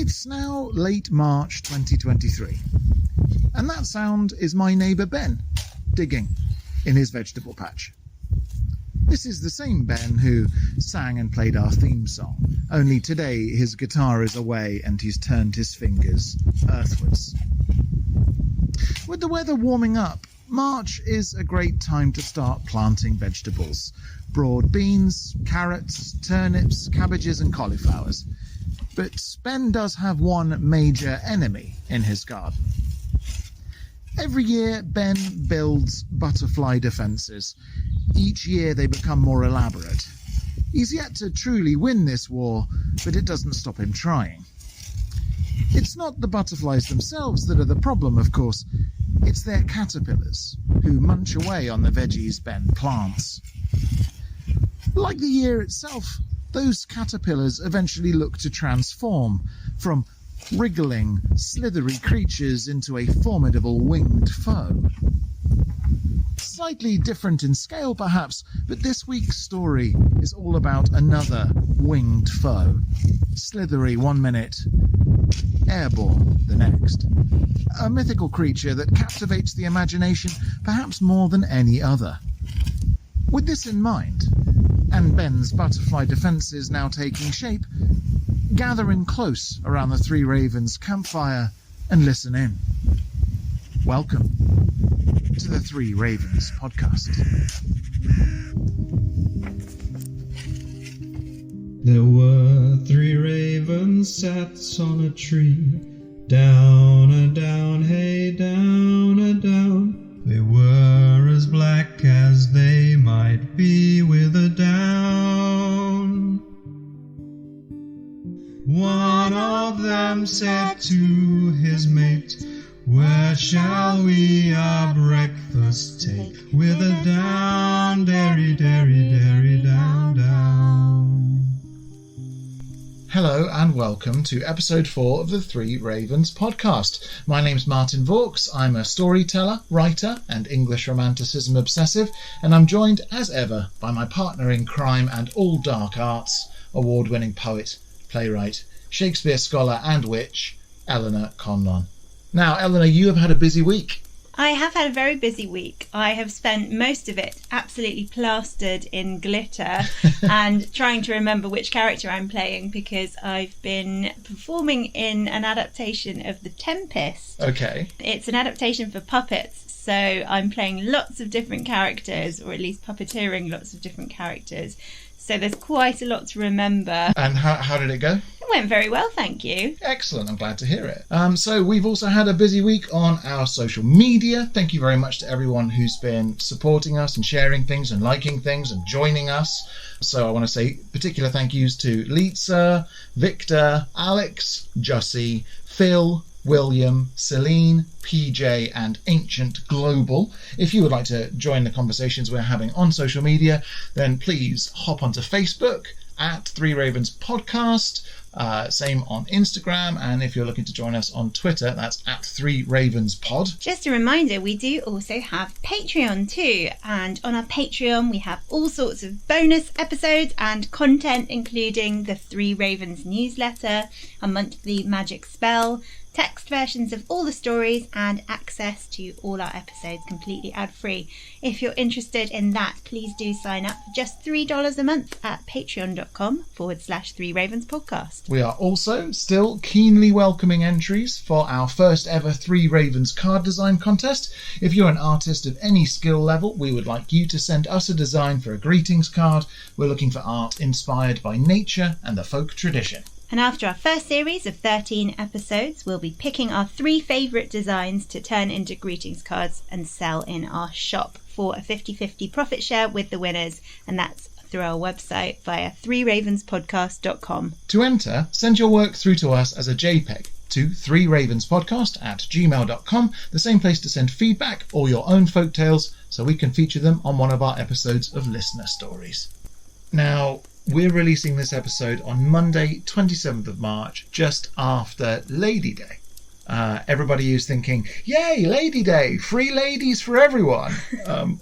It's now late March 2023, and that sound is my neighbour Ben digging in his vegetable patch. This is the same Ben who sang and played our theme song, only today his guitar is away and he's turned his fingers earthwards. With the weather warming up, March is a great time to start planting vegetables. Broad beans, carrots, turnips, cabbages and cauliflowers. But Ben does have one major enemy in his garden. Every year, Ben builds butterfly defences. Each year they become more elaborate. He's yet to truly win this war, but it doesn't stop him trying. It's not the butterflies themselves that are the problem, of course. It's their caterpillars, who munch away on the veggies Ben plants. Like the year itself, those caterpillars eventually look to transform from wriggling, slithery creatures into a formidable winged foe. Slightly different in scale, perhaps, but this week's story is all about another winged foe. Slithery 1 minute, airborne the next. A mythical creature that captivates the imagination perhaps more than any other. With this in mind, and Ben's butterfly defences now taking shape, gather in close around the Three Ravens campfire and listen in. Welcome to the Three Ravens podcast. There were three ravens sat on a tree, down a down, hey down a down. They were as black as they might be with a down. One of them said to his mate, "Where shall we our breakfast take? With a down, dairy, dairy, dairy, down, down." Hello and welcome to episode 4 of the Three Ravens podcast. My name's Martin Vaux. I'm a storyteller, writer and English romanticism obsessive, and I'm joined as ever by my partner in crime and all dark arts, award-winning poet, playwright, Shakespeare scholar and witch, Eleanor Conlon. Now, Eleanor, you have had a busy week. I have had a very busy week. I have spent most of it absolutely plastered in glitter and trying to remember which character I'm playing because I've been performing in an adaptation of The Tempest. Okay. It's an adaptation for puppets, so I'm playing lots of different characters, or at least puppeteering lots of different characters. So there's quite a lot to remember. And how did it go? It went very well, thank you. Excellent, I'm glad to hear it. So we've also had a busy week on our social media. Thank you very much to everyone who's been supporting us and sharing things and liking things and joining us. So I want to say particular thank yous to Litsa, Victor, Alex, Jussie, Phil, William, Celine, PJ and Ancient Global. If you would like to join the conversations we're having on social media, then please hop onto Facebook at Three Ravens Podcast, same on Instagram, and if you're looking to join us on Twitter, that's at Three Ravens Pod. Just a reminder, we do also have Patreon too, and on our Patreon we have all sorts of bonus episodes and content, including the Three Ravens newsletter, a monthly magic spell, text versions of all the stories and access to all our episodes completely ad-free. If you're interested in that, please do sign up for just $3 a month at patreon.com/Three Ravens podcast. We are also still keenly welcoming entries for our first ever Three Ravens card design contest. If you're an artist of any skill level, we would like you to send us a design for a greetings card. We're looking for art inspired by nature and the folk tradition. And after our first series of 13 episodes, we'll be picking our 3 favourite designs to turn into greetings cards and sell in our shop for a 50-50 profit share with the winners. And that's through our website via threeravenspodcast.com. To enter, send your work through to us as a JPEG to threeravenspodcast@gmail.com, the same place to send feedback or your own folk tales so we can feature them on one of our episodes of Listener Stories. Now, we're releasing this episode on Monday, 27th of March, just after Lady Day. everybody is thinking, yay, Lady Day, free ladies for everyone.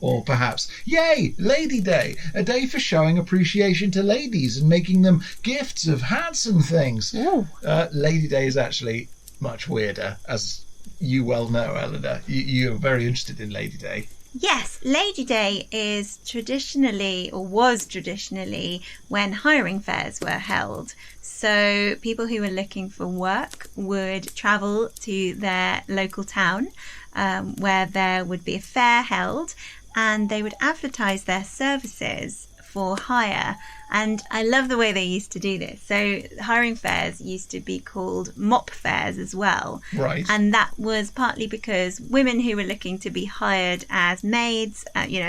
Or perhaps, yay, Lady Day, a day for showing appreciation to ladies and making them gifts of hats and things. Lady Day is actually much weirder, as you well know, Eleanor. You're very interested in Lady Day. Yes, Lady Day is traditionally, or was traditionally, when hiring fairs were held. So people who were looking for work would travel to their local town where there would be a fair held, and they would advertise their services for hire. And I love the way they used to do this. So hiring fairs used to be called mop fairs as well. Right. And that was partly because women who were looking to be hired as maids,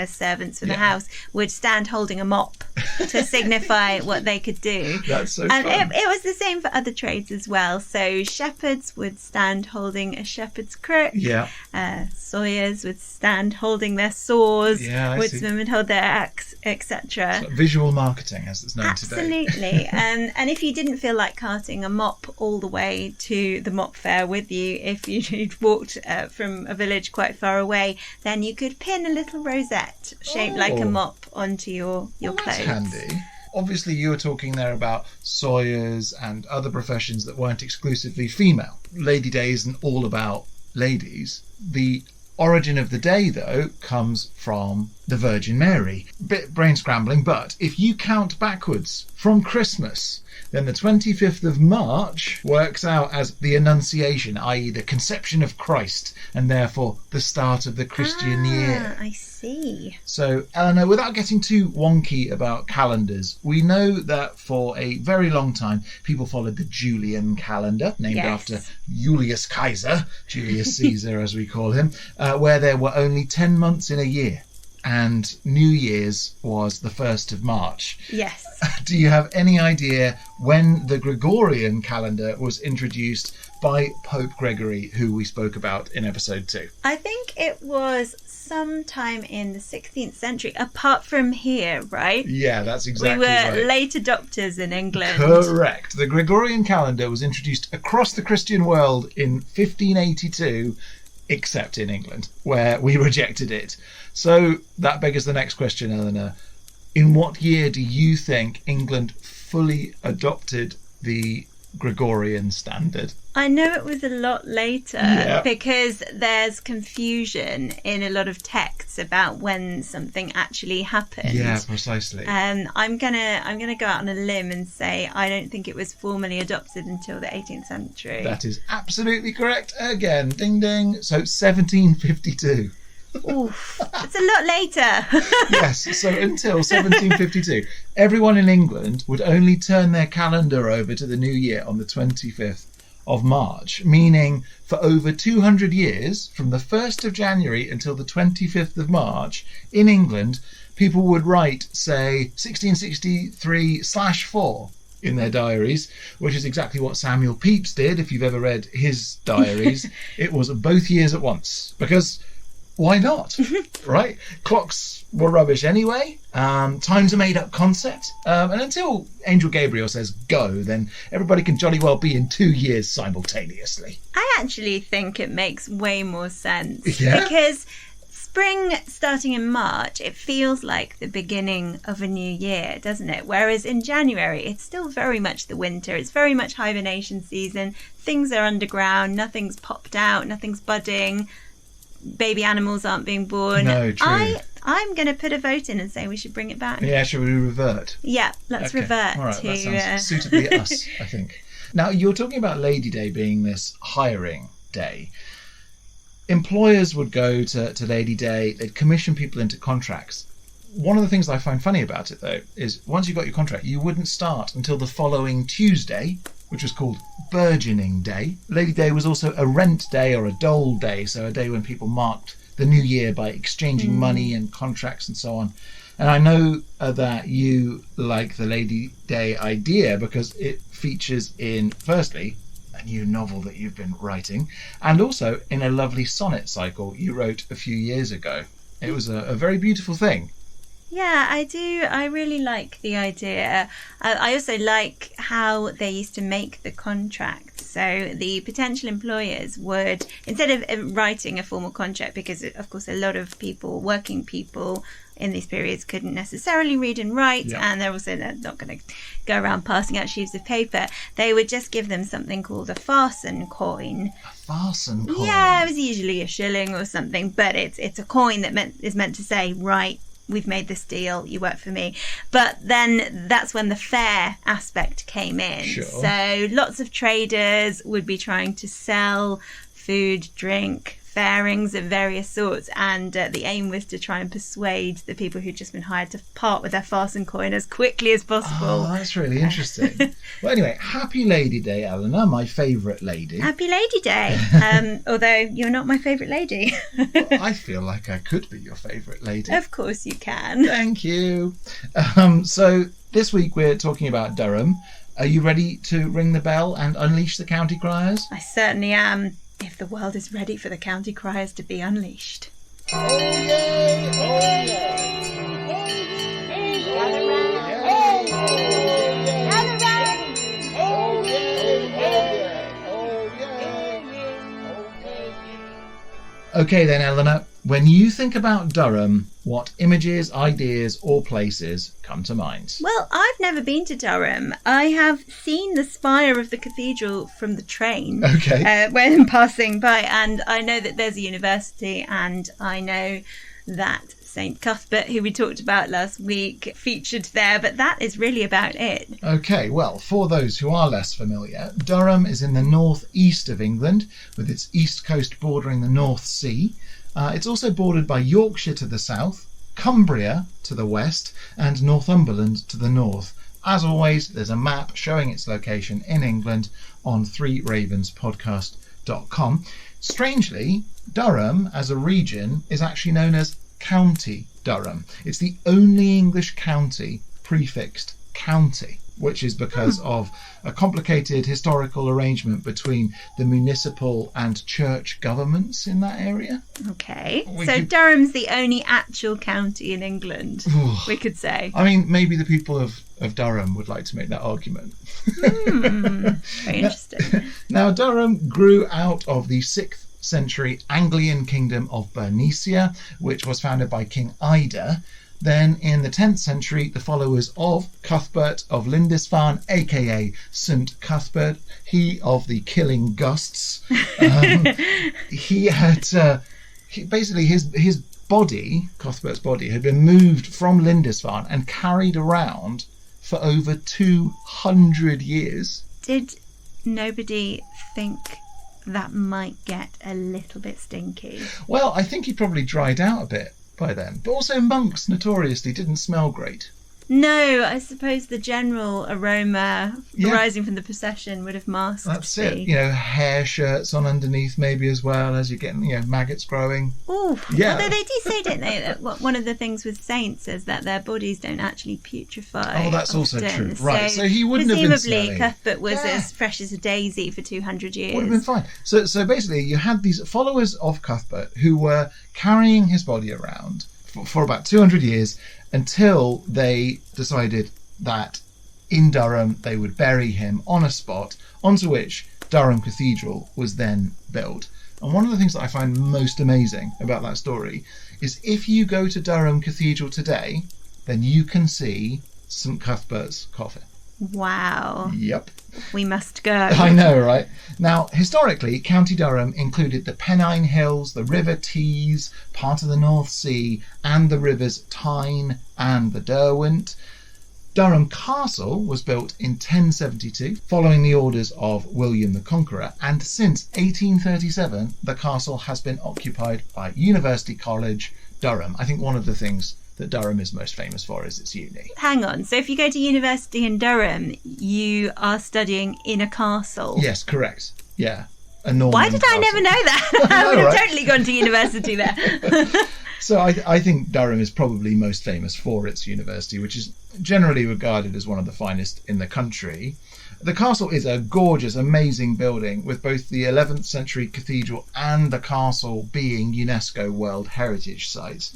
servants for the house, would stand holding a mop to signify what they could do. That's so and fun. it was the same for other trades as well. So shepherds would stand holding a shepherd's crook. Yeah. Sawyers would stand holding their saws. Yeah, I see. Woodsmen would hold their axe, etc. Like visual marketing, as it's known today. Absolutely. And if you didn't feel like carting a mop all the way to the mop fair with you, if you'd walked from a village quite far away, then you could pin a little rosette shaped like a mop onto your clothes. That's handy. Obviously, you were talking there about sawyers and other professions that weren't exclusively female. Lady Day isn't all about ladies. The origin of the day, though, comes from the Virgin Mary. Bit brain scrambling, but if you count backwards from Christmas, then the 25th of March works out as the Annunciation, i.e. the conception of Christ, and therefore the start of the Christian year. I see. So, Eleanor, without getting too wonky about calendars, we know that for a very long time people followed the Julian calendar, named after Julius Caesar, Julius Caesar as we call him, where there were only 10 months in a year. And New Year's was the 1st of March. Yes. Do you have any idea when the Gregorian calendar was introduced by Pope Gregory, who we spoke about in episode 2? I think it was sometime in the 16th century, apart from here, right? Yeah, that's exactly right. We were right. late adopters in England. Correct. The Gregorian calendar was introduced across the Christian world in 1582, except in England, where we rejected it. So that beggars the next question, Eleanor. In what year do you think England fully adopted the Gregorian standard? I know it was a lot later because there's confusion in a lot of texts about when something actually happened. Yeah, precisely. I'm gonna go out on a limb and say I don't think it was formally adopted until the 18th century. That is absolutely correct. Again, ding ding. So 1752. Oof, it's a lot later. Yes, so until 1752, everyone in England would only turn their calendar over to the new year on the 25th of March, meaning for over 200 years, from the 1st of January until the 25th of March, in England, people would write, say, 1663/4 in their diaries, which is exactly what Samuel Pepys did, if you've ever read his diaries. It was both years at once, because why not, right? Clocks were rubbish anyway. Time's a made-up concept. And until Angel Gabriel says go, then everybody can jolly well be in 2 years simultaneously. I actually think it makes way more sense. Yeah? Because spring starting in March, it feels like the beginning of a new year, doesn't it? Whereas in January, it's still very much the winter. It's very much hibernation season. Things are underground. Nothing's popped out. Nothing's budding. Baby animals aren't being born. No, true. I'm going to put a vote in and say we should bring it back. Yeah, shall we revert? Yeah, let's revert All right, to... that sounds suitably us, I think. Now, you're talking about Lady Day being this hiring day. Employers would go to Lady Day, they'd commission people into contracts. One of the things I find funny about it, though, is once you got your contract, you wouldn't start until the following Tuesday, which was called Burgeoning Day. Lady Day was also a rent day or a dole day, so a day when people marked the new year by exchanging money and contracts and so on. And I know that you like the Lady Day idea because it features in, firstly, a new novel that you've been writing, and also in a lovely sonnet cycle you wrote a few years ago. It was a very beautiful thing. Yeah, I do. I really like the idea. I also like how they used to make the contracts So the potential employers would, instead of writing a formal contract, because of course a lot of people, working people in these periods, couldn't necessarily read and write, and they're also not going to go around passing out sheaves of paper, they would just give them something called a farson coin. A farson coin? Yeah, it was usually a shilling or something, but it's a coin that is meant to say, right, we've made this deal, you work for me. But then that's when the fair aspect came in. Sure. So lots of traders would be trying to sell food, drink, fairings of various sorts, and the aim was to try and persuade the people who'd just been hired to part with their farson coin as quickly as possible. Oh, that's really interesting. Well, anyway, happy Lady Day, Eleanor, my favourite lady. Happy Lady Day, although you're not my favourite lady. Well, I feel like I could be your favourite lady. Of course you can. Thank you. So this week we're talking about Durham. Are you ready to ring the bell and unleash the county criers? I certainly am, if the world is ready for the county criers to be unleashed. Oh, yay! Oh, Okay then, Eleanor, when you think about Durham, what images, ideas or places come to mind? Well, I've never been to Durham. I have seen the spire of the cathedral from the train when passing by, and I know that there's a university, and I know that St Cuthbert, who we talked about last week, featured there, but that is really about it. Okay, well, for those who are less familiar, Durham is in the northeast of England, with its east coast bordering the North Sea. It's also bordered by Yorkshire to the south, Cumbria to the west, and Northumberland to the north. As always, there's a map showing its location in England on 3ravenspodcast.com. Strangely, Durham as a region is actually known as County Durham. It's the only English county prefixed county, which is because of a complicated historical arrangement between the municipal and church governments in that area. Okay, Durham's the only actual county in England, we could say. I mean, maybe the people of Durham would like to make that argument. Very interesting. Now, Durham grew out of the 6th century Anglian kingdom of Bernicia, which was founded by King Ida. Then in the 10th century, the followers of Cuthbert of Lindisfarne, aka St Cuthbert, he of the killing gusts, he had basically his body, Cuthbert's body, had been moved from Lindisfarne and carried around for over 200 years. Did nobody think that might get a little bit stinky? Well, I think he probably dried out a bit by then. But also monks notoriously didn't smell great. No, I suppose the general aroma arising from the procession would have masked. That's it. Hair shirts on underneath maybe as well, as you're getting, maggots growing. Oh, yeah. Although they do say, don't they, that one of the things with saints is that their bodies don't actually putrefy. Oh, that's often. also true. Right, so he wouldn't have been smelly. Presumably, Cuthbert was as fresh as a daisy for 200 years. Would have been fine. So basically, you had these followers of Cuthbert who were carrying his body around for about 200 years, until they decided that in Durham they would bury him on a spot onto which Durham Cathedral was then built. And one of the things that I find most amazing about that story is if you go to Durham Cathedral today, then you can see St Cuthbert's coffin. Wow. Yep. We must go. I know, right? Now, historically, County Durham included the Pennine Hills, the River Tees, part of the North Sea, and the rivers Tyne and the Derwent. Durham Castle was built in 1072, following the orders of William the Conqueror, and since 1837, the castle has been occupied by University College, Durham. I think one of the things that Durham is most famous for is its uni. Hang on, so if you go to university in Durham, you are studying in a castle? Yes, correct. Yeah. A Norman Why did castle. I never know that? I would have totally gone to university there. So I think Durham is probably most famous for its university, which is generally regarded as one of the finest in the country. The castle is a gorgeous, amazing building, with both the 11th century cathedral and the castle being UNESCO World Heritage Sites.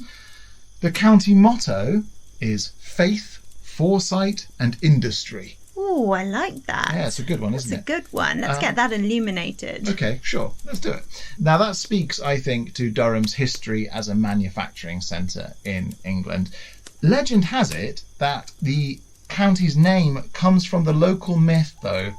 The county motto is faith, foresight and industry. Ooh, Oh, I like that. Yeah, it's a good one, isn't it? It's a good one. Let's get that illuminated. Okay, sure. Let's do it. Now, that speaks, I think, to Durham's history as a manufacturing centre in England. Legend has it that the county's name comes from the local myth, though,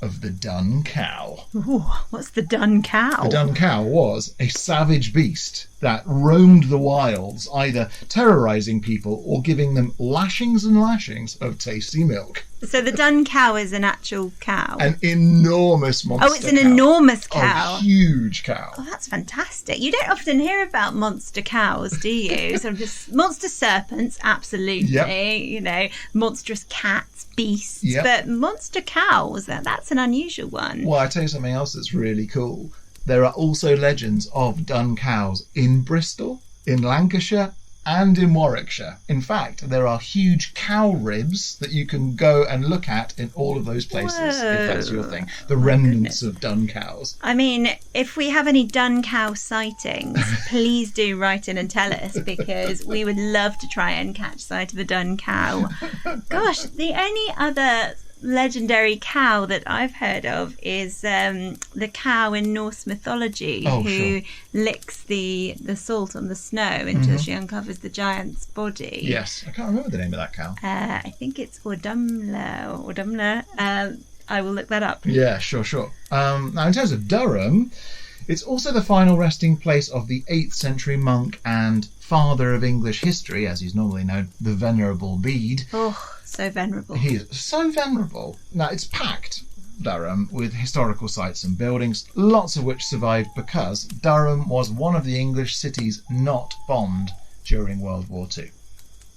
of the dun cow. Ooh, what's the dun cow? The dun cow was a savage beast that roamed the wilds, either terrorising people or giving them lashings and lashings of tasty milk. So the dun cow is an actual cow? An enormous monster cow. Oh, it's an enormous cow. A huge cow. Oh, that's fantastic. You don't often hear about monster cows, do you? Sort of just monster serpents, absolutely. Yep. You know, monstrous cats, beasts. Yep. But monster cows, that's an unusual one. Well, I tell you something else that's really cool. There are also legends of dun cows in Bristol, in Lancashire, and in Warwickshire. In fact, there are huge cow ribs that you can go and look at in all of those places, if that's your thing. The remnants of dun cows. I mean, if we have any dun cow sightings, please do write in and tell us, because we would love to try and catch sight of a dun cow. Gosh, the only other legendary cow that I've heard of is the cow in Norse mythology who licks the salt on the snow until she uncovers the giant's body. Yes, I can't remember the name of that cow. I think it's Ordumla. I will look that up. Yeah, sure. Now, in terms of Durham, it's also the final resting place of the 8th century monk and father of English history, as he's normally known, the Venerable Bede. Oh, so venerable. He is so venerable. Now, it's packed, Durham, with historical sites and buildings, lots of which survived because Durham was one of the English cities not bombed during World War II.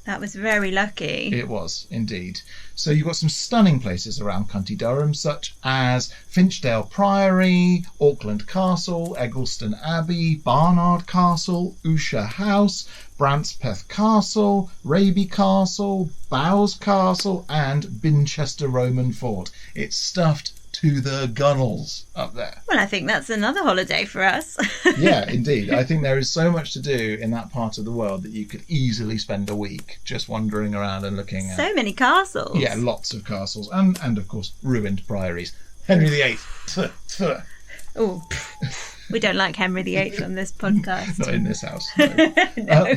That was very lucky. It was, indeed. So you've got some stunning places around County Durham, such as Finchdale Priory, Auckland Castle, Eggleston Abbey, Barnard Castle, Usher House, Brantspeth Castle, Raby Castle, Bowes Castle, and Binchester Roman Fort. It's stuffed to the gunnels up there. Well, I think that's another holiday for us. Yeah, indeed. I think there is so much to do in that part of the world that you could easily spend a week just wandering around and looking at. So many castles. Yeah, lots of castles and of course ruined priories. Henry VIII. Oh, we don't like Henry VIII on this podcast. Not in this house. No. No.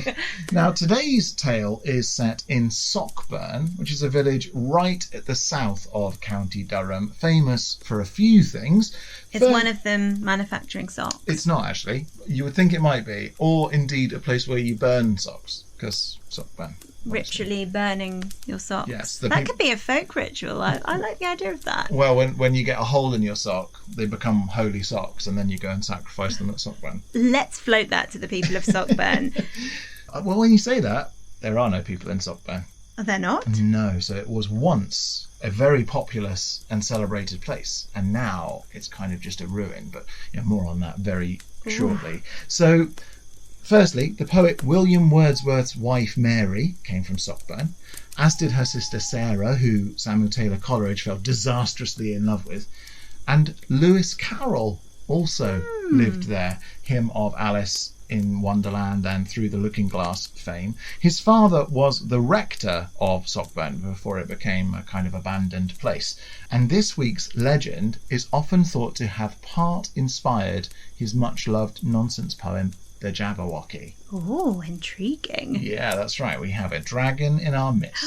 Now, today's tale is set in Sockburn, which is a village right at the south of County Durham, famous for a few things. Is one of them manufacturing socks? It's not, actually. You would think it might be. Or, indeed, a place where you burn socks, because Sockburn. Ritually burning your socks. Yes. That could be a folk ritual. I like the idea of that. Well, when you get a hole in your sock, they become holy socks, and then you go and sacrifice them at Sockburn. Let's float that to the people of Sockburn. Well, when you say that, there are no people in Sockburn. Are there not? No, so it was once a very populous and celebrated place, and now it's kind of just a ruin, but more on that very shortly. So, firstly, the poet William Wordsworth's wife Mary came from Sockburn, as did her sister Sarah, who Samuel Taylor Coleridge fell disastrously in love with, and Lewis Carroll also lived there, him of Alice in Wonderland and Through the Looking Glass fame. His father was the rector of Sockburn before it became a kind of abandoned place, and this week's legend is often thought to have part inspired his much-loved nonsense poem The Jabberwocky. Oh, intriguing. Yeah, that's right. We have a dragon in our midst.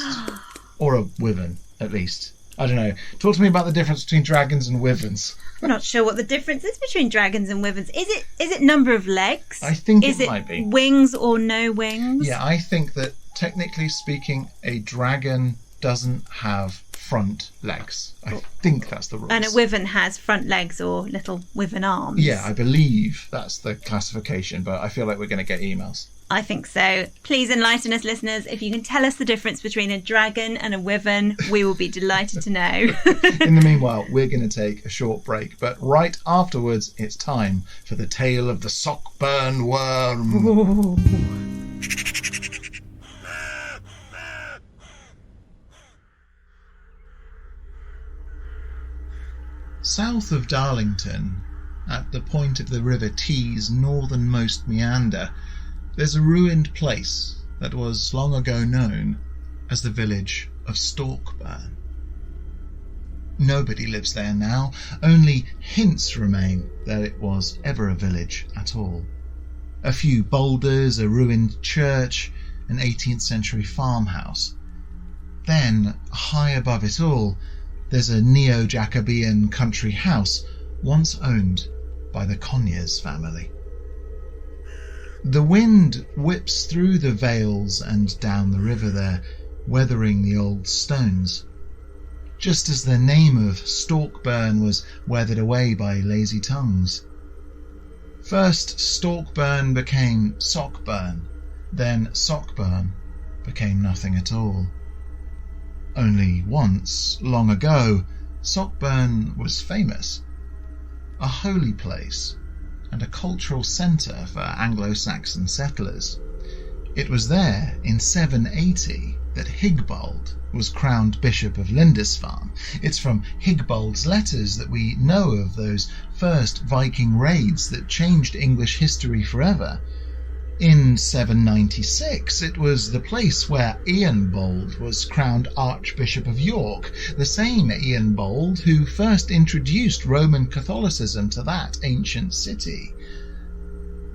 Or a wyvern, at least. I don't know. Talk to me about the difference between dragons and wyverns. I'm not sure what the difference is between dragons and wyverns. Is it number of legs? I think it might be. Wings or no wings? Yeah, I think that technically speaking, a dragon doesn't have front legs. I think that's the rules. And a wyvern has front legs or little wyvern arms. Yeah, I believe that's the classification, but I feel like we're going to get emails. I think so. Please enlighten us, listeners. If you can tell us the difference between a dragon and a wyvern, we will be delighted to know. In the meanwhile, we're going to take a short break, but right afterwards, it's time for the tale of the Sockburn worm. Ooh. South of Darlington, at the point of the River Tees' northernmost meander, there's a ruined place that was long ago known as the village of Storkburn. Nobody lives there now. Only hints remain that it was ever a village at all. A few boulders, a ruined church, an 18th century farmhouse. Then, high above it all, there's a neo-Jacobean country house once owned by the Conyers family. The wind whips through the vales and down the river there, weathering the old stones, just as the name of Storkburn was weathered away by lazy tongues. First Storkburn became Sockburn, then Sockburn became nothing at all. Only once, long ago, Sockburn was famous, a holy place and a cultural centre for Anglo-Saxon settlers. It was there in 780 that Higbald was crowned Bishop of Lindisfarne. It's from Higbald's letters that we know of those first Viking raids that changed English history forever. In 796, it was the place where Eanbold was crowned Archbishop of York, the same Eanbold who first introduced Roman Catholicism to that ancient city.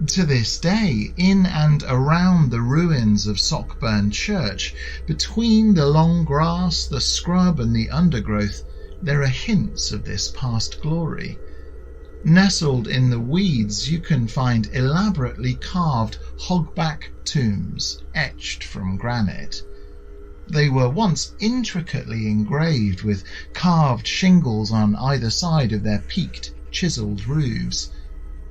To this day, in and around the ruins of Sockburn Church, between the long grass, the scrub and the undergrowth, there are hints of this past glory. Nestled in the weeds, you can find elaborately carved hogback tombs etched from granite. They were once intricately engraved with carved shingles on either side of their peaked, chiselled roofs.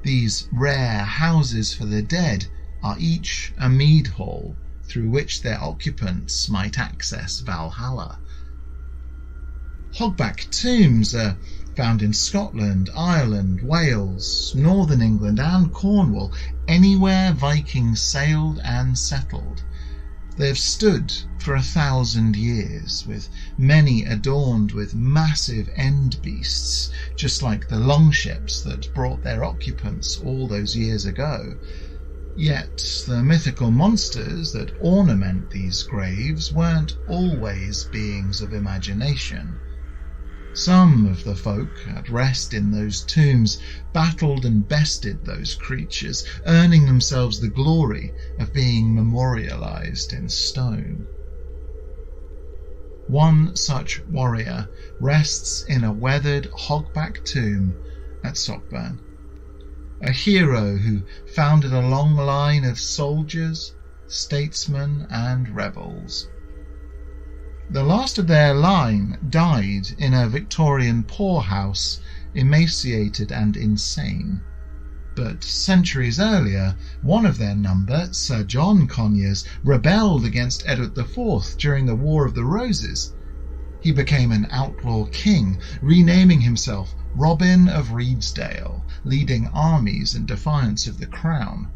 These rare houses for the dead are each a mead hall through which their occupants might access Valhalla. Hogback tombs are found in Scotland, Ireland, Wales, Northern England and Cornwall, anywhere Vikings sailed and settled. They have stood for 1,000 years, with many adorned with massive end beasts, just like the longships that brought their occupants all those years ago. Yet the mythical monsters that ornament these graves weren't always beings of imagination. Some of the folk at rest in those tombs battled and bested those creatures, earning themselves the glory of being memorialized in stone. One such warrior rests in a weathered hogback tomb at Sockburn, a hero who founded a long line of soldiers, statesmen and rebels. The last of their line died in a Victorian poorhouse, emaciated and insane. But centuries earlier, one of their number, Sir John Conyers, rebelled against Edward IV during the War of the Roses. He became an outlaw king, renaming himself Robin of Redesdale, leading armies in defiance of the crown.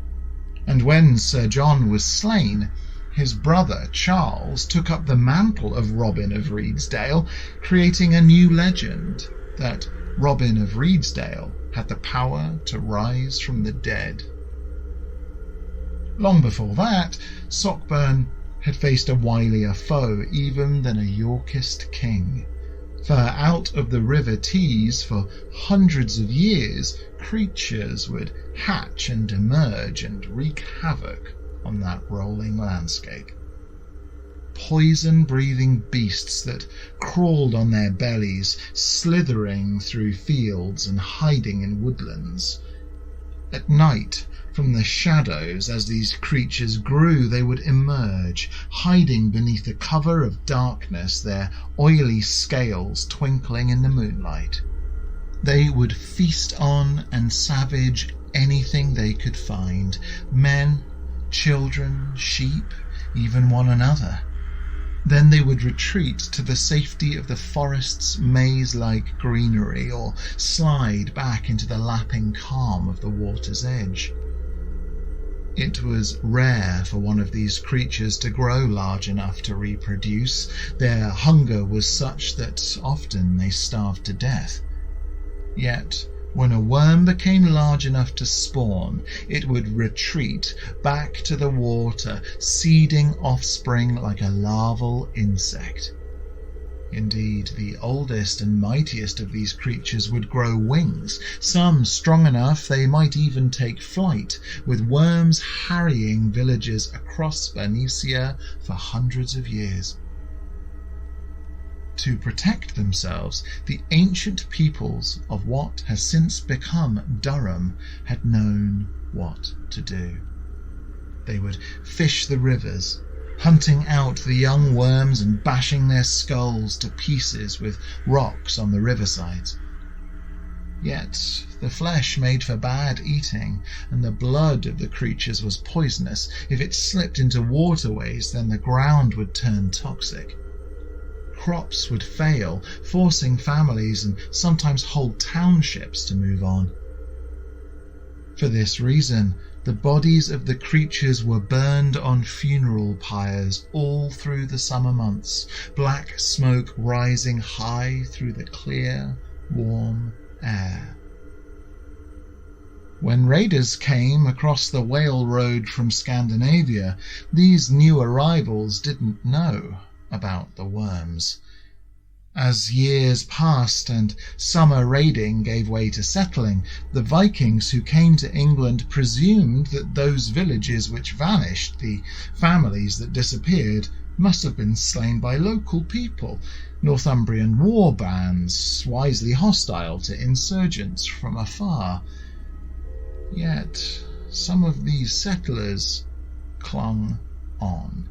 And when Sir John was slain, his brother Charles took up the mantle of Robin of Redesdale, creating a new legend that Robin of Redesdale had the power to rise from the dead. Long before that, Sockburn had faced a wilier foe even than a Yorkist king. For out of the River Tees for hundreds of years, creatures would hatch and emerge and wreak havoc on that rolling landscape. Poison-breathing beasts that crawled on their bellies, slithering through fields and hiding in woodlands. At night, from the shadows, as these creatures grew, they would emerge, hiding beneath the cover of darkness, their oily scales twinkling in the moonlight. They would feast on and savage anything they could find, men, children, sheep, even one another. Then they would retreat to the safety of the forest's maze-like greenery, or slide back into the lapping calm of the water's edge. It was rare for one of these creatures to grow large enough to reproduce. Their hunger was such that often they starved to death. Yet, when a worm became large enough to spawn, it would retreat back to the water, seeding offspring like a larval insect. Indeed, the oldest and mightiest of these creatures would grow wings, some strong enough they might even take flight, with worms harrying villages across Bernicia for hundreds of years. To protect themselves, the ancient peoples of what has since become Durham had known what to do. They would fish the rivers, hunting out the young worms and bashing their skulls to pieces with rocks on the riversides. Yet the flesh made for bad eating, and the blood of the creatures was poisonous. If it slipped into waterways, then the ground would turn toxic. Crops would fail, forcing families and sometimes whole townships to move on. For this reason, the bodies of the creatures were burned on funeral pyres all through the summer months, black smoke rising high through the clear, warm air. When raiders came across the whale road from Scandinavia, these new arrivals didn't know about the worms. As years passed and summer raiding gave way to settling, the Vikings who came to England presumed that those villages which vanished, the families that disappeared, must have been slain by local people, Northumbrian war bands, wisely hostile to insurgents from afar. Yet some of these settlers clung on.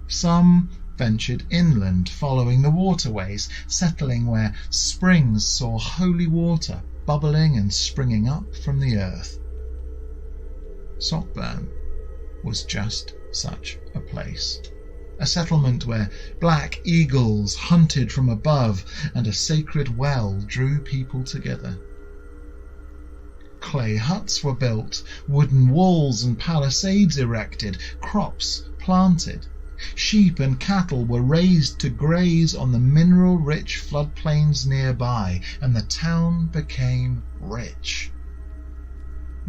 Some ventured inland, following the waterways, settling where springs saw holy water bubbling and springing up from the earth. Sockburn was just such a place, a settlement where black eagles hunted from above and a sacred well drew people together. Clay huts were built, wooden walls and palisades erected, crops planted. Sheep and cattle were raised to graze on the mineral-rich floodplains nearby, and the town became rich.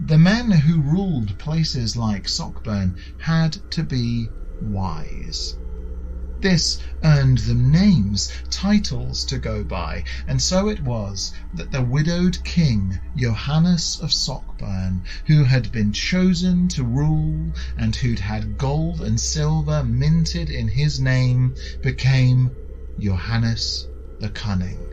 The men who ruled places like Sockburn had to be wise. This earned them names, titles to go by, and so it was that the widowed king, Johannes of Sockburn, who had been chosen to rule and who'd had gold and silver minted in his name, became Johannes the Cunning.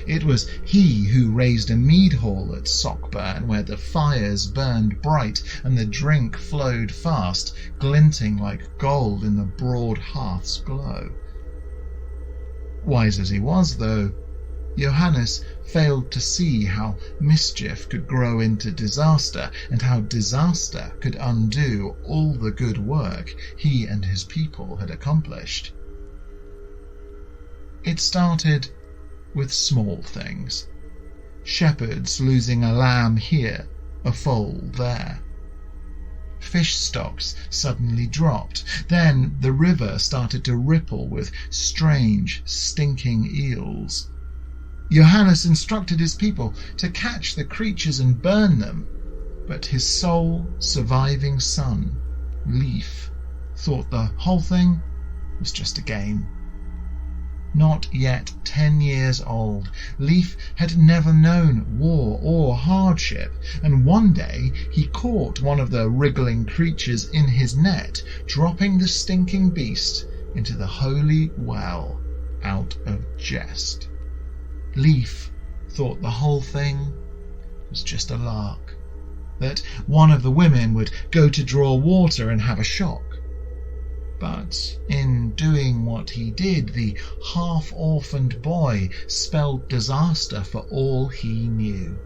It was he who raised a mead hall at Sockburn, where the fires burned bright and the drink flowed fast, glinting like gold in the broad hearth's glow. Wise as he was, though, Johannes failed to see how mischief could grow into disaster, and how disaster could undo all the good work he and his people had accomplished. It started with small things. Shepherds losing a lamb here, a foal there. Fish stocks suddenly dropped. Then the river started to ripple with strange, stinking eels. Johannes instructed his people to catch the creatures and burn them, but his sole surviving son, Leif, thought the whole thing was just a game. Not yet 10 years old, Leif had never known war or hardship, and one day he caught one of the wriggling creatures in his net, dropping the stinking beast into the holy well out of jest. Leif thought the whole thing was just a lark, that one of the women would go to draw water and have a shock. But in doing what he did, the half-orphaned boy spelled disaster for all he knew.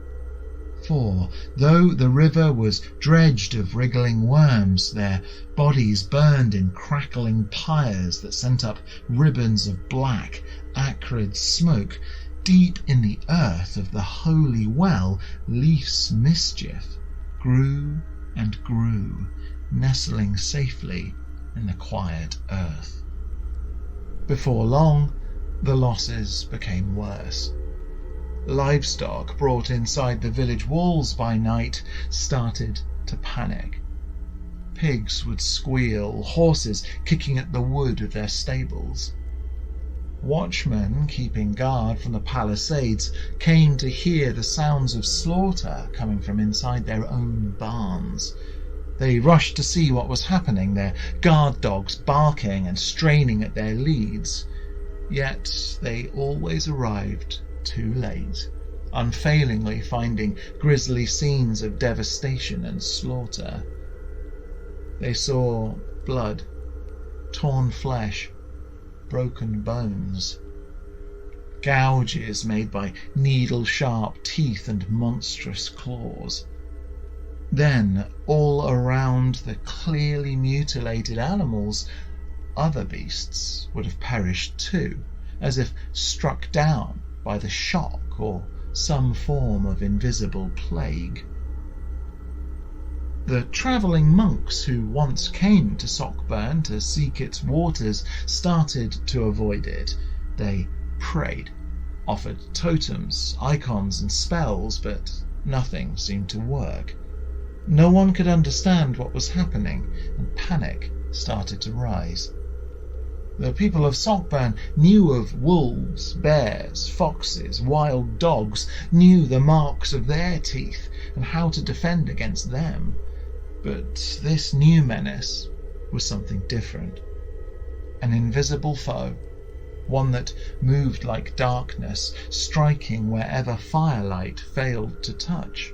For, though the river was dredged of wriggling worms, their bodies burned in crackling pyres that sent up ribbons of black, acrid smoke, deep in the earth of the holy well, Leif's mischief grew and grew, nestling safely in the quiet earth. Before long, the losses became worse. Livestock brought inside the village walls by night started to panic. Pigs would squeal, horses kicking at the wood of their stables. Watchmen keeping guard from the palisades came to hear the sounds of slaughter coming from inside their own barns. They rushed to see what was happening, their guard dogs barking and straining at their leads. Yet they always arrived too late, unfailingly finding grisly scenes of devastation and slaughter. They saw blood, torn flesh, broken bones, gouges made by needle-sharp teeth and monstrous claws. Then, all around the clearly mutilated animals, other beasts would have perished too, as if struck down by the shock or some form of invisible plague. The travelling monks who once came to Sockburn to seek its waters started to avoid it. They prayed, offered totems, icons and spells, but nothing seemed to work. No one could understand what was happening, and panic started to rise. The people of Sockburn knew of wolves, bears, foxes, wild dogs, knew the marks of their teeth and how to defend against them. But this new menace was something different. An invisible foe, one that moved like darkness, striking wherever firelight failed to touch.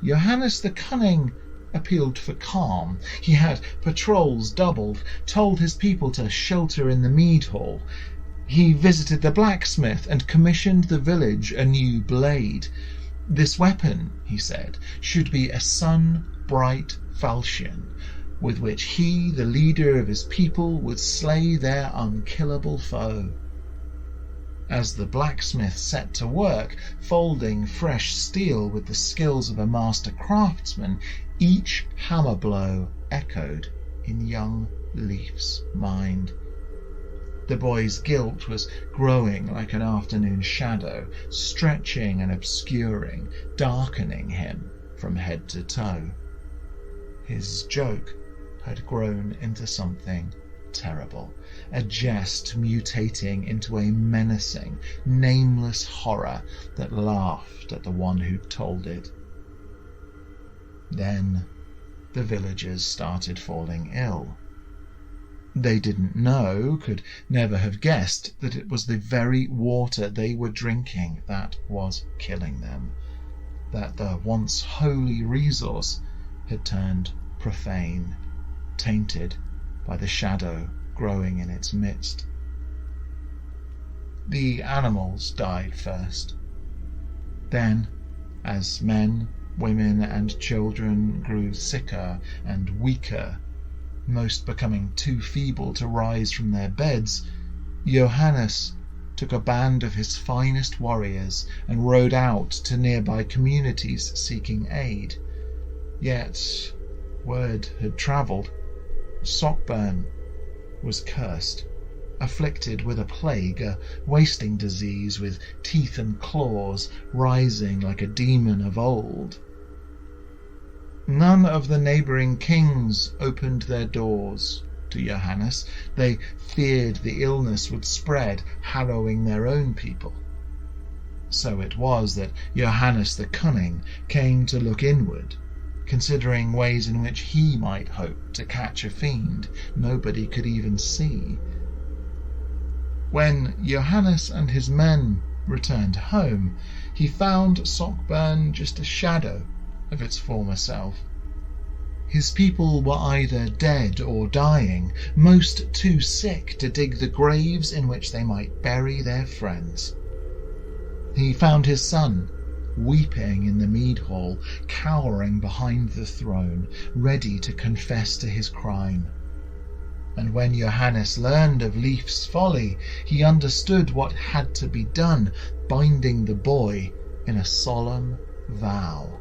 Johannes the Cunning appealed for calm. He had patrols doubled, told his people to shelter in the mead hall. He visited the blacksmith and commissioned the village a new blade. This weapon, he said, should be a sun-bright falchion, with which he, the leader of his people, would slay their unkillable foe. As the blacksmith set to work, folding fresh steel with the skills of a master craftsman, each hammer blow echoed in young Leif's mind. The boy's guilt was growing like an afternoon shadow, stretching and obscuring, darkening him from head to toe. His joke had grown into something terrible, a jest mutating into a menacing, nameless horror that laughed at the one who told it. Then the villagers started falling ill. They didn't know, could never have guessed, that it was the very water they were drinking that was killing them, that the once holy resource had turned profane, tainted by the shadow growing in its midst. The animals died first. Then, as men, women and children grew sicker and weaker, most becoming too feeble to rise from their beds, Johannes took a band of his finest warriors and rode out to nearby communities seeking aid. Yet word had travelled. Sockburn was cursed, afflicted with a plague, a wasting disease with teeth and claws rising like a demon of old. None of the neighbouring kings opened their doors to Johannes. They feared the illness would spread, harrowing their own people. So it was that Johannes the Cunning came to look inward, considering ways in which he might hope to catch a fiend nobody could even see. When Johannes and his men returned home, he found Sockburn just a shadow of its former self. His people were either dead or dying, most too sick to dig the graves in which they might bury their friends. He found his son, weeping in the mead hall, cowering behind the throne, ready to confess to his crime. And when Johannes learned of Leif's folly, he understood what had to be done, binding the boy in a solemn vow.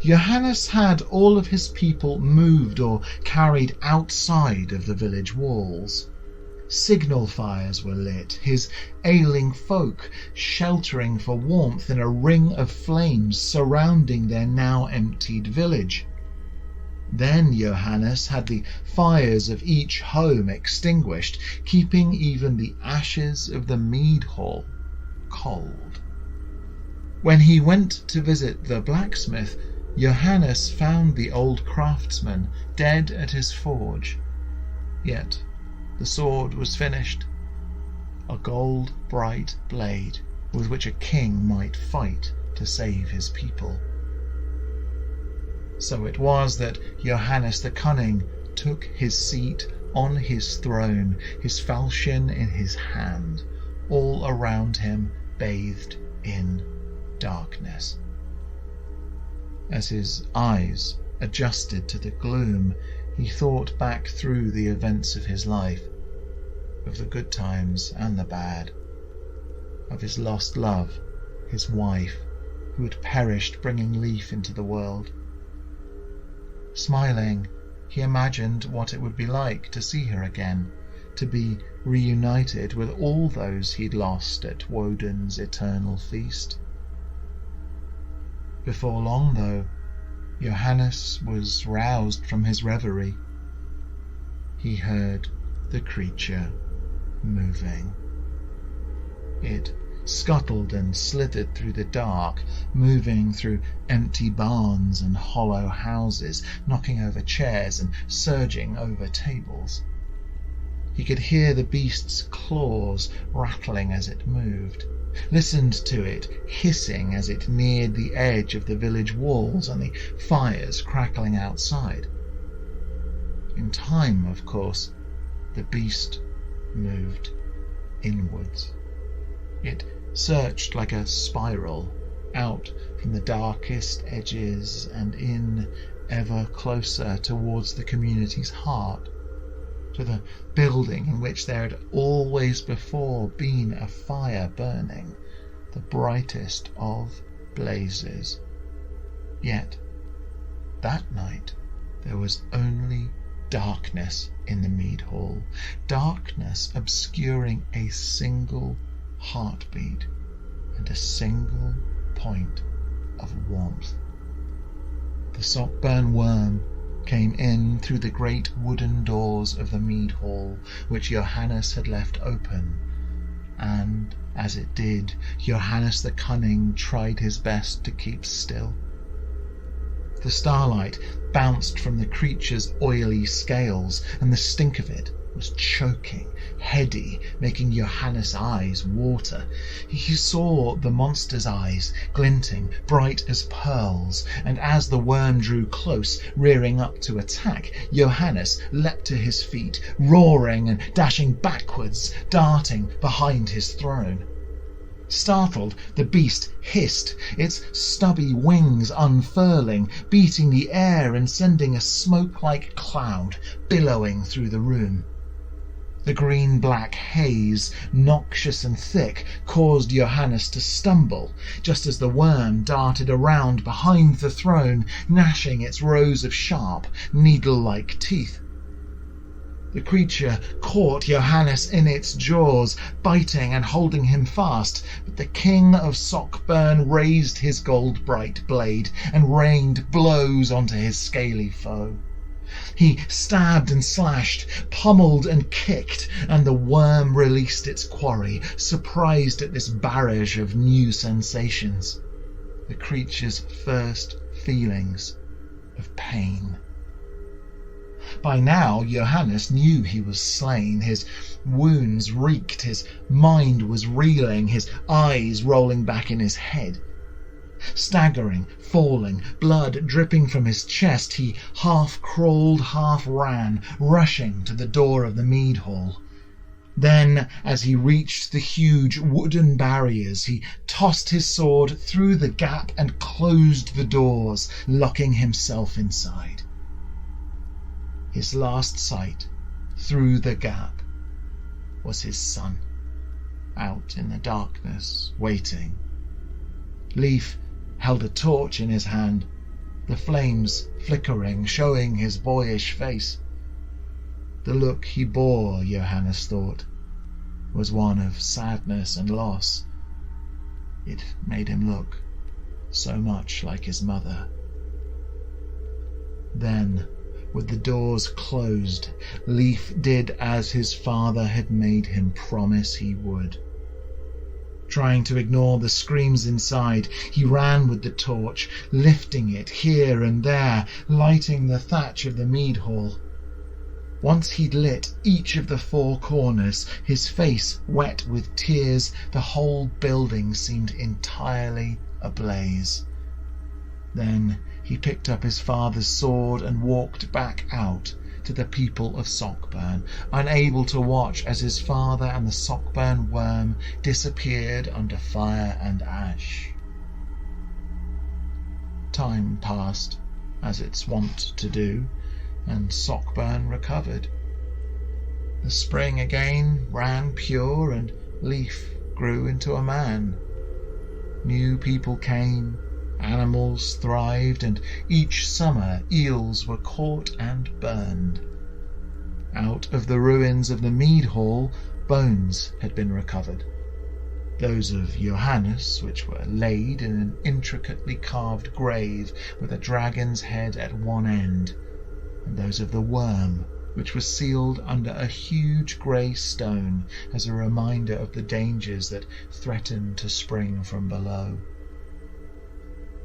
Johannes had all of his people moved or carried outside of the village walls. Signal fires were lit, his ailing folk sheltering for warmth in a ring of flames surrounding their now emptied village. Then Johannes had the fires of each home extinguished, keeping even the ashes of the mead hall cold. When he went to visit the blacksmith, Johannes found the old craftsman dead at his forge. Yet the sword was finished, a gold bright blade with which a king might fight to save his people. So it was that Johannes the Cunning took his seat on his throne, his falchion in his hand, all around him bathed in darkness. As his eyes adjusted to the gloom, he thought back through the events of his life, of the good times and the bad, of his lost love, his wife, who had perished bringing Leaf into the world. Smiling, he imagined what it would be like to see her again, to be reunited with all those he'd lost at Woden's eternal feast. Before long, though, Johannes was roused from his reverie. He heard the creature moving. It scuttled and slithered through the dark, moving through empty barns and hollow houses, knocking over chairs and surging over tables. He could hear the beast's claws rattling as it moved, listened to it hissing as it neared the edge of the village walls and the fires crackling outside. In time, of course, the beast moved inwards. It searched like a spiral, out from the darkest edges and in ever closer towards the community's heart, to the building in which there had always before been a fire burning, the brightest of blazes. Yet, that night, there was only darkness in the mead hall, darkness obscuring a single heartbeat and a single point of warmth. The Sockburn worm came in through the great wooden doors of the mead hall, which Johannes had left open, and as it did, Johannes the Cunning tried his best to keep still. The starlight bounced from the creature's oily scales, and the stink of it was choking, heady, making Johannes' eyes water. He saw the monster's eyes glinting, bright as pearls, and as the worm drew close, rearing up to attack, Johannes leapt to his feet, roaring and dashing backwards, darting behind his throne. Startled, the beast hissed, its stubby wings unfurling, beating the air and sending a smoke-like cloud billowing through the room. The green-black haze, noxious and thick, caused Johannes to stumble, just as the worm darted around behind the throne, gnashing its rows of sharp, needle-like teeth. The creature caught Johannes in its jaws, biting and holding him fast, but the King of Sockburn raised his gold-bright blade and rained blows onto his scaly foe. He stabbed and slashed, pummeled and kicked, and the worm released its quarry, surprised at this barrage of new sensations, the creature's first feelings of pain. By now Johannes knew he was slain. His wounds reeked, his mind was reeling, his eyes rolling back in his head. Staggering, falling, blood dripping from his chest, he half crawled, half ran, rushing to the door of the mead hall. Then, as he reached the huge wooden barriers, he tossed his sword through the gap and closed the doors, locking himself inside. His last sight, through the gap, was his son, out in the darkness, waiting. Leaf held a torch in his hand, the flames flickering, showing his boyish face. The look he bore, Johannes thought, was one of sadness and loss. It made him look so much like his mother. Then with the doors closed, Leif did as his father had made him promise he would. Trying to ignore the screams inside, he ran with the torch, lifting it here and there, lighting the thatch of the mead hall. Once he'd lit each of the 4 corners, his face wet with tears, the whole building seemed entirely ablaze. Then he picked up his father's sword and walked back out to the people of Sockburn, unable to watch as his father and the Sockburn worm disappeared under fire and ash. Time passed, as it's wont to do, and Sockburn recovered. The spring again ran pure, and Leif grew into a man. New people came, animals thrived, and each summer eels were caught and burned. Out of the ruins of the mead hall, bones had been recovered. Those of Johannes, which were laid in an intricately carved grave with a dragon's head at one end, and those of the worm, which was sealed under a huge grey stone as a reminder of the dangers that threatened to spring from below.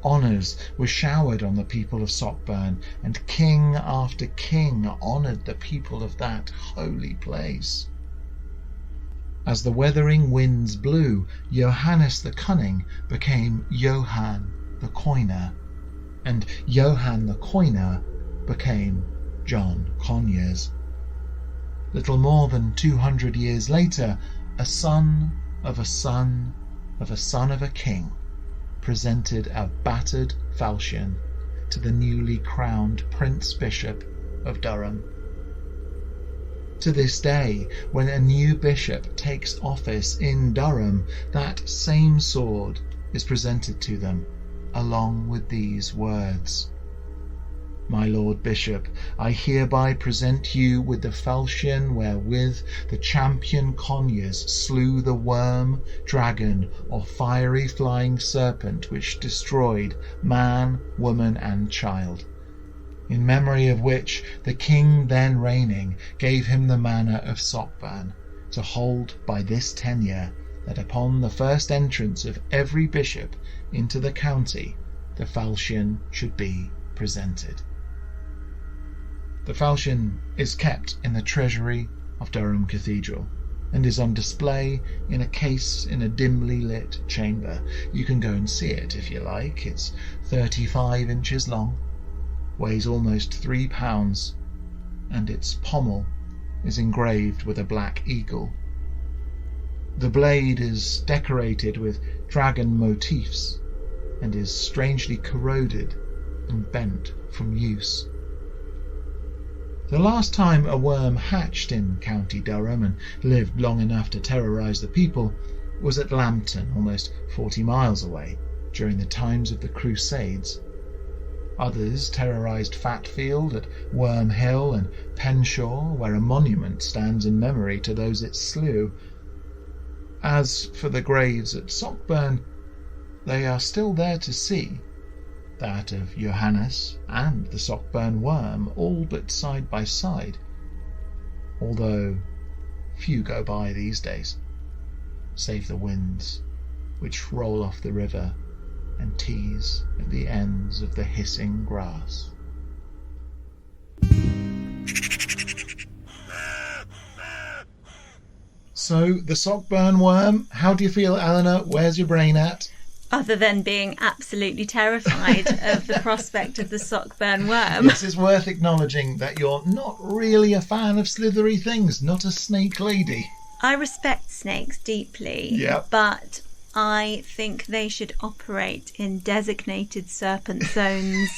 Honours were showered on the people of Sockburn, and king after king honoured the people of that holy place. As the weathering winds blew, Johannes the Cunning became Johann the Coiner, and Johann the Coiner became John Conyers. Little more than 200 years later, a son of a son of a son of a king presented a battered falchion to the newly crowned Prince Bishop of Durham. To this day, when a new bishop takes office in Durham, that same sword is presented to them, along with these words: "My Lord Bishop, I hereby present you with the falchion wherewith the champion Conyers slew the worm, dragon, or fiery flying serpent which destroyed man, woman, and child, in memory of which the king then reigning gave him the manor of Sockburn, to hold by this tenure, that upon the first entrance of every bishop into the county the falchion should be presented." The falchion is kept in the treasury of Durham Cathedral and is on display in a case in a dimly lit chamber. You can go and see it if you like. It's 35 inches long, weighs almost 3 pounds, and its pommel is engraved with a black eagle. The blade is decorated with dragon motifs and is strangely corroded and bent from use. The last time a worm hatched in County Durham and lived long enough to terrorise the people was at Lambton, almost 40 miles away, during the times of the Crusades. Others terrorised Fatfield, at Worm Hill, and Penshaw, where a monument stands in memory to those it slew. As for the graves at Sockburn, they are still there to see, that of Johannes and the Sockburn worm, all but side by side, although few go by these days, save the winds which roll off the river and tease at the ends of the hissing grass. So, the Sockburn worm, how do you feel, Eleanor? Where's your brain at? Other than being absolutely terrified of the prospect of the Sockburn worm. Yes, it's worth acknowledging that you're not really a fan of slithery things, not a snake lady. I respect snakes deeply, Yep. but I think they should operate in designated serpent zones.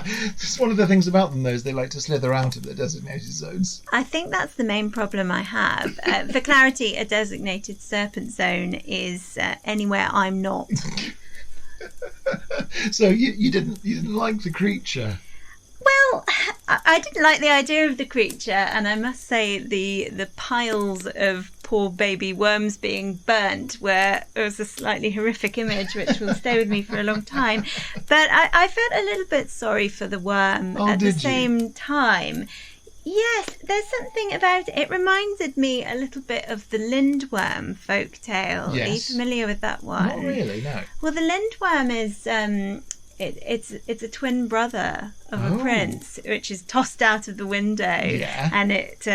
It's one of the things about them, though, is they like to slither out of the designated zones. I think that's the main problem I have. For clarity, a designated serpent zone is anywhere I'm not. So you didn't like the creature? Well, I didn't like the idea of the creature, and I must say the piles of poor baby worms being burnt, where it was a slightly horrific image which will stay with me for a long time. But I felt a little bit sorry for the worm at the same time. Yes, there's something about it. It reminded me a little bit of the lindworm folktale. Yes. Are you familiar with that one? Not really, no. Well, the lindworm is it's a twin brother of a prince, which is tossed out of the window, and it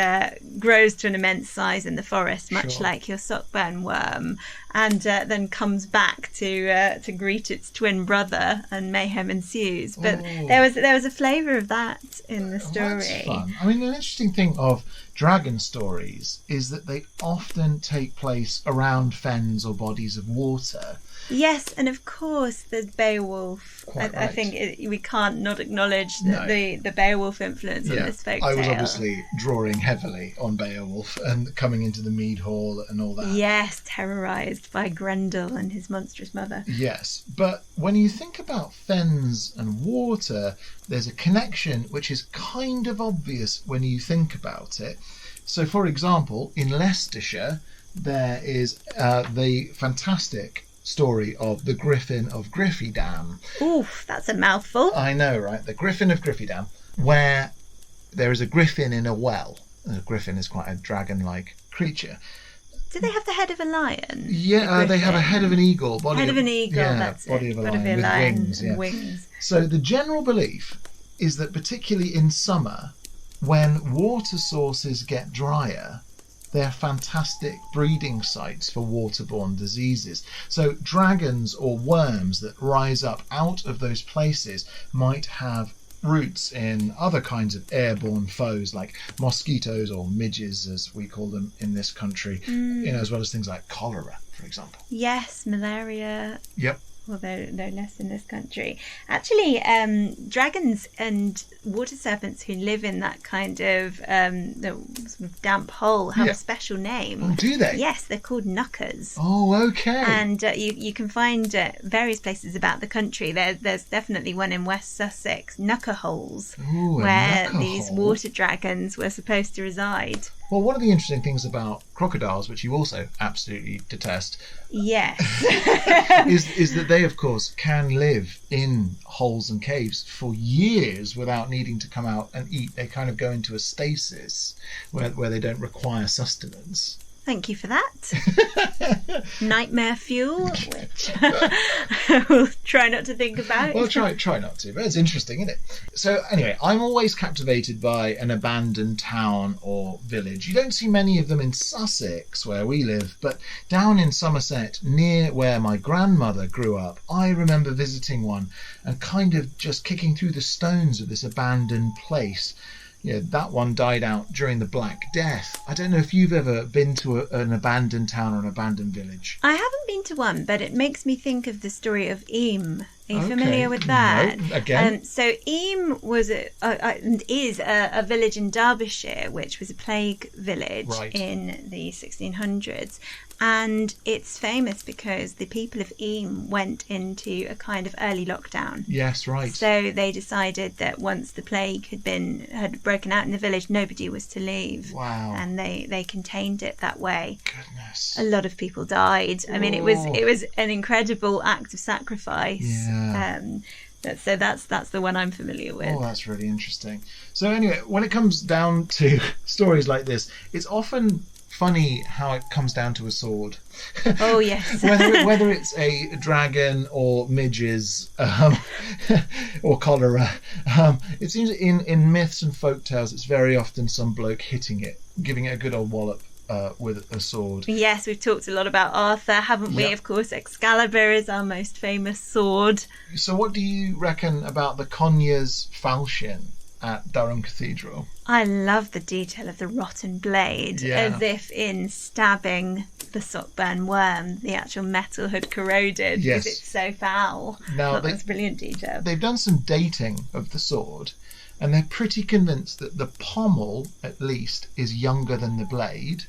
grows to an immense size in the forest, much like your sockburn worm, and then comes back to greet its twin brother, and mayhem ensues. But there was a flavour of that in the story. That's fun. I mean, an interesting thing of dragon stories is that they often take place around fens or bodies of water. Yes, and of course there's Beowulf. I think we can't not acknowledge the Beowulf influence on this folk tale. I was obviously drawing heavily on Beowulf and coming into the mead hall and all that. Yes, terrorised by Grendel and his monstrous mother. Yes, but when you think about fens and water, there's a connection which is kind of obvious when you think about it. So, for example, in Leicestershire, there is the fantastic story of the Griffin of Griffydam. Oof, that's a mouthful. I know, right? The Griffin of Griffydam, where there is a griffin in a well. A griffin is quite a dragon-like creature. Do they have the head of a lion? Yeah, they have a head of an eagle. Head of an eagle, that's body it. of a lion with wings. So the general belief is that particularly in summer, when water sources get drier, they're fantastic breeding sites for waterborne diseases. So dragons or worms that rise up out of those places might have roots in other kinds of airborne foes like mosquitoes or midges, as we call them in this country, as well as things like cholera, for example. Yes, malaria. Yep. Although less in this country. Actually, dragons and water serpents who live in that kind of sort of damp hole have a special name. Oh, do they? Yes, they're called knuckers. Oh, okay. And you can find various places about the country. There's definitely one in West Sussex, knucker holes, where these water dragons were supposed to reside. Well, one of the interesting things about crocodiles, which you also absolutely detest, yes, is that they, of course, can live in holes and caves for years without needing to come out and eat. They kind of go into a stasis where they don't require sustenance. Thank you for that. Nightmare fuel, which we'll try not to think about. Well, try not to, but it's interesting, isn't it? So anyway, I'm always captivated by an abandoned town or village. You don't see many of them in Sussex, where we live, but down in Somerset, near where my grandmother grew up, I remember visiting one and kind of just kicking through the stones of this abandoned place. Yeah, that one died out during the Black Death. I don't know if you've ever been to an abandoned town or an abandoned village. I haven't been to one, but it makes me think of the story of Eyam. Are you familiar with that? No, again. So Eyam was is a village in Derbyshire, which was a plague village in the 1600s. And it's famous because the people of Eyam went into a kind of early lockdown. Yes, right. So they decided that once the plague had broken out in the village, nobody was to leave. Wow. And they contained it that way. Goodness. A lot of people died. I mean, it was an incredible act of sacrifice. Yeah. So that's the one I'm familiar with. Oh, that's really interesting. So anyway, when it comes down to stories like this, it's often funny how it comes down to a sword. Oh, yes. whether it's a dragon or midges or cholera, it seems in myths and folk tales it's very often some bloke hitting it, giving it a good old wallop with a sword. Yes, we've talked a lot about Arthur, haven't we? Of course, Excalibur is our most famous sword. So what do you reckon about the Conyers falchion at Durham Cathedral? I love the detail of the rotten blade, as if in stabbing the sockburn worm, the actual metal had corroded because it's so foul. Now, that's brilliant detail. They've done some dating of the sword, and they're pretty convinced that the pommel, at least, is younger than the blade,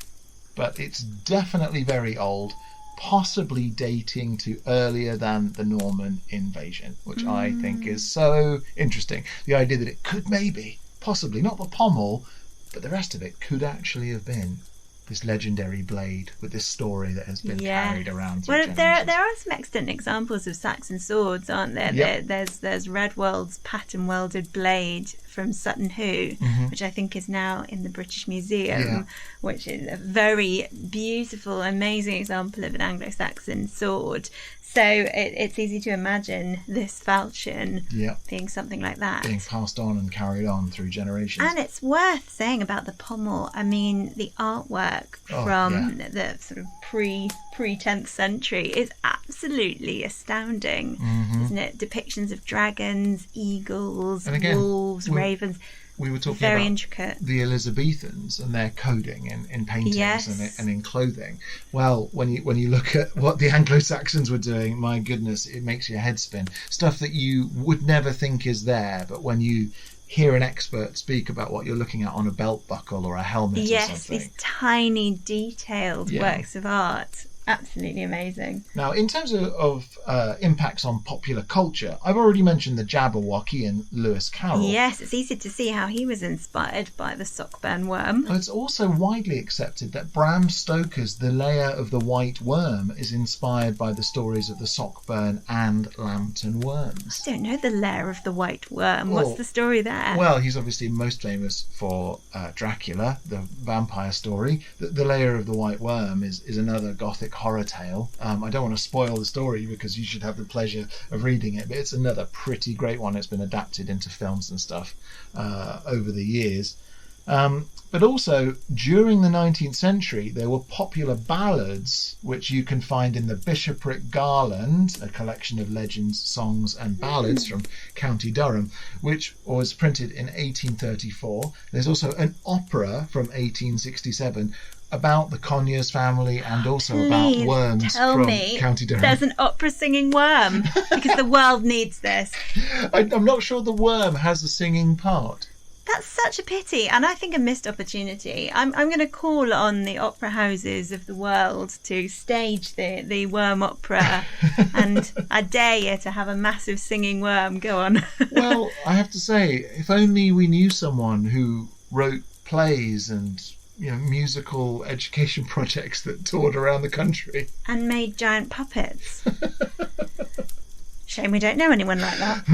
but it's definitely very old, possibly dating to earlier than the Norman invasion, which I think is so interesting. The idea that it could maybe, possibly, not the pommel, but the rest of it could actually have been this legendary blade with this story that has been carried around through Well, generations. there are some excellent examples of Saxon swords, aren't there? Yep. There's Redwald's pattern welded blade from Sutton Hoo, which I think is now in the British Museum, which is a very beautiful, amazing example of an Anglo-Saxon sword. So it's easy to imagine this falchion being something like that. Being passed on and carried on through generations. And it's worth saying about the pommel, I mean, the artwork from the sort of pre-10th century is absolutely astounding, isn't it? Depictions of dragons, eagles, and again, wolves, ravens. We were talking very about intricate. The Elizabethans and their coding in paintings and in clothing. Well, when you look at what the Anglo-Saxons were doing, my goodness, it makes your head spin. Stuff that you would never think is there, but when you hear an expert speak about what you're looking at on a belt buckle or a helmet or something. These tiny detailed works of art. Absolutely amazing. Now, in terms of impacts on popular culture, I've already mentioned the Jabberwocky and Lewis Carroll. Yes, it's easy to see how he was inspired by the Sockburn worm. It's also widely accepted that Bram Stoker's The Lair of the White Worm is inspired by the stories of the Sockburn and Lambton worms. I don't know the Lair of the White Worm. What's the story there? Well, he's obviously most famous for Dracula, the vampire story. The Lair of the White Worm is another Gothic horror tale. I don't want to spoil the story because you should have the pleasure of reading it, but it's another pretty great one. It's been adapted into films and stuff over the years. But also, during the 19th century, there were popular ballads, which you can find in the Bishopric Garland, a collection of legends, songs and ballads from County Durham, which was printed in 1834. There's also an opera from 1867 about the Conyers family and also about worms from County Durham. There's an opera singing worm, because the world needs this. I'm not sure the worm has a singing part. That's such a pity, and I think a missed opportunity. I'm going to call on the opera houses of the world to stage the worm opera, and I dare you to have a massive singing worm. Go on. Well, I have to say, if only we knew someone who wrote plays and musical education projects that toured around the country. And made giant puppets. Shame we don't know anyone like that.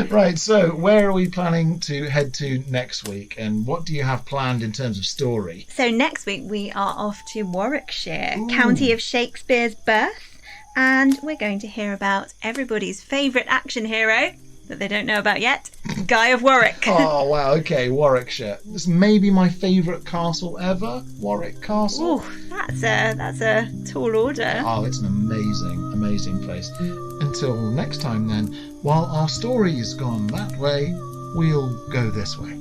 Right, so where are we planning to head to next week, and what do you have planned in terms of story? So next week we are off to Warwickshire, county of Shakespeare's birth, and we're going to hear about everybody's favourite action hero that they don't know about yet, Guy of Warwick. Oh, wow, okay, Warwickshire. This may be my favourite castle ever, Warwick Castle. Oh, that's a tall order. Oh, it's an amazing place. Until next time then, while our story's gone that way, we'll go this way.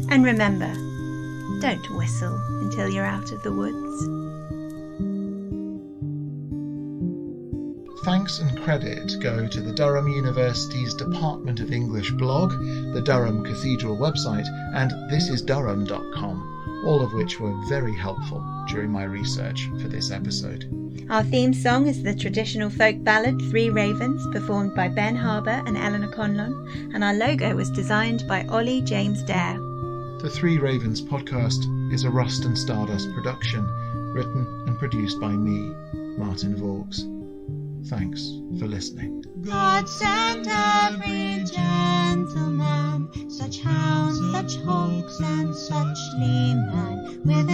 And remember, don't whistle until you're out of the woods. Thanks and credit go to the Durham University's Department of English blog, the Durham Cathedral website, and thisisdurham.com, all of which were very helpful during my research for this episode. Our theme song is the traditional folk ballad Three Ravens, performed by Ben Harbour and Eleanor Conlon, and our logo was designed by Ollie James Dare. The Three Ravens podcast is a Rust and Stardust production, written and produced by me, Martin Vaughs. Thanks for listening. God sent every gentleman, such hounds, such hawks, and such leman, with